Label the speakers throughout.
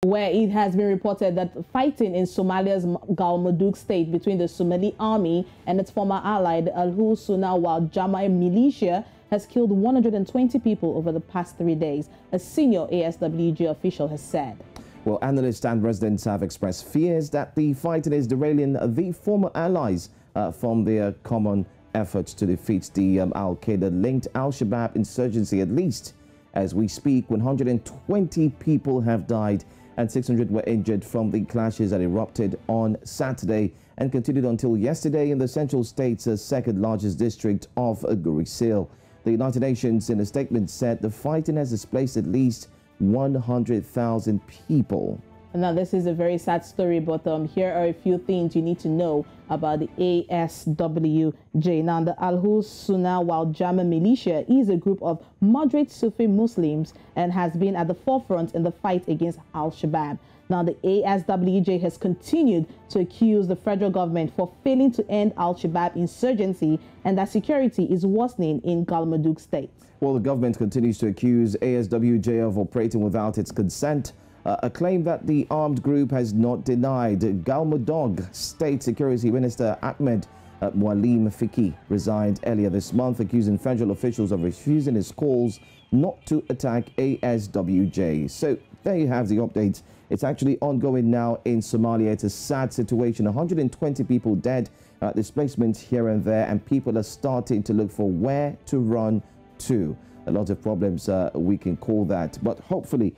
Speaker 1: where it has been reported that fighting in Somalia's Galmudug state between the Somali army and its former ally, the Ahlu Sunnah Wal Jama'a militia, has killed 120 people over the past 3 days, a senior ASWJ official has said.
Speaker 2: Well, analysts and residents have expressed fears that the fighting is derailing the former allies from their common efforts to defeat the Al-Qaeda-linked Al-Shabaab insurgency. At least, as we speak, 120 people have died and 600 were injured from the clashes that erupted on Saturday and continued until yesterday in the central state's second largest district of Gurisil. The United Nations, in a statement, said the fighting has displaced at least 100,000 people.
Speaker 1: Now, this is a very sad story, but here are a few things you need to know about the ASWJ. Now, the Ahlu Sunnah Wal Jama'a militia is a group of moderate Sufi Muslims and has been at the forefront in the fight against Al-Shabaab. Now, the ASWJ has continued to accuse the federal government for failing to end Al-Shabaab insurgency and that security is worsening in Galmudug state.
Speaker 2: Well, the government continues to accuse ASWJ of operating without its consent, a claim that the armed group has not denied. Galmudug State Security Minister Ahmed Mualim Fiki resigned earlier this month, accusing federal officials of refusing his calls not to attack ASWJ. So there you have the updates. It's actually ongoing now in Somalia. It's a sad situation. 120 people dead, displacement here and there, and people are starting to look for where to run to. A lot of problems, we can call that, but hopefully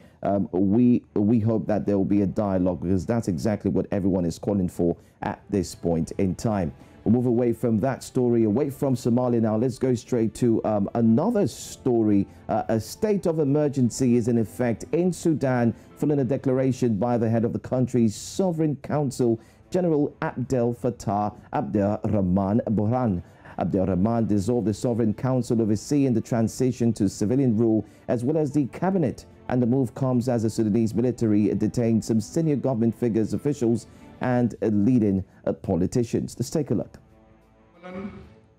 Speaker 2: we hope that there will be a dialogue, because that's exactly what everyone is calling for at this point in time. We'll move away from that story, away from Somalia now. Let's go straight to another story. A state of emergency is in effect in Sudan following a declaration by the head of the country's sovereign council, General Abdel Fattah Abdelrahman Burhan. Abdelrahman dissolved the Sovereign Council overseeing the transition to civilian rule, as well as the cabinet. And the move comes as the Sudanese military detained some senior government figures, officials, and leading politicians. Let's take a look.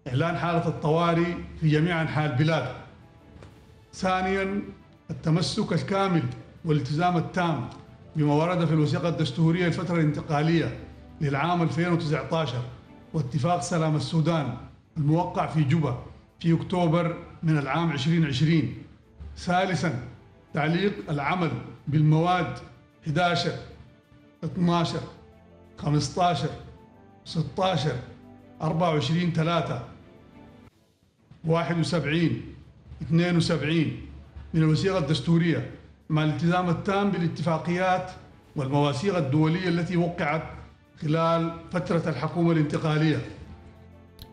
Speaker 3: إعلان حالة الطوارئ في جميع أنحاء البلاد. ثانيا، التمسك الكامل والالتزام التام بما ورد في الوثيقة الدستورية الفترة الانتقالية للعام 2019 واتفاق سلام السودان الموقع في جوبا في أكتوبر من العام 2020. ثالثا، تعليق العمل بالمواد 11 12 15 16 24 3 71 72 من الوثيقة الدستورية، مع الالتزام التام بالاتفاقيات والمواثيق الدولية التي وقعت خلال فترة الحكومة الانتقالية.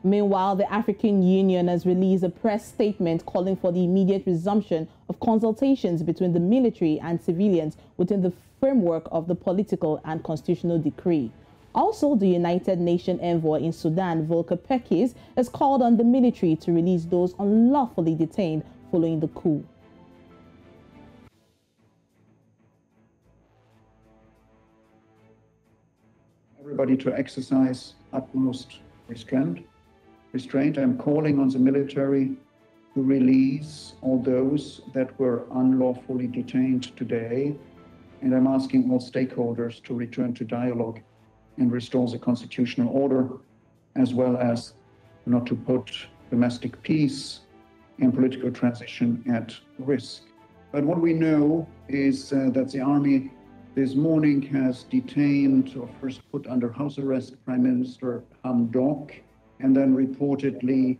Speaker 1: Meanwhile, the African Union has released a press statement calling for the immediate resumption of consultations between the military and civilians within the framework of the political and constitutional decree. Also, the United Nations envoy in Sudan, Volker Perthes, has called on the military to release those unlawfully detained following the coup.
Speaker 4: Everybody to exercise utmost restraint. I'm calling on the military to release all those that were unlawfully detained today, and I'm asking all stakeholders to return to dialogue and restore the constitutional order, as well as not to put domestic peace and political transition at risk. But what we know is that the army this morning has detained, or first put under house arrest, Prime Minister Hamdok, and then reportedly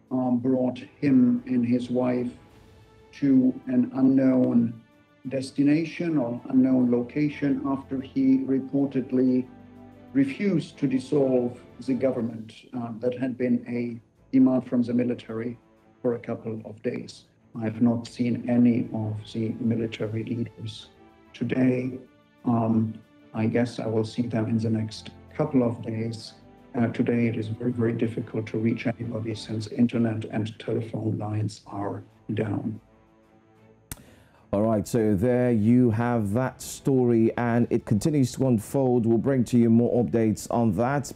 Speaker 4: brought him and his wife to an unknown destination or unknown location after he reportedly refused to dissolve the government. That had been a demand from the military for a couple of days. I have not seen any of the military leaders today. I guess I will see them in the next couple of days. Today it is very, very difficult to reach anybody since internet and telephone lines are down.
Speaker 2: All right, so there you have that story, and it continues to unfold. We'll bring to you more updates on that.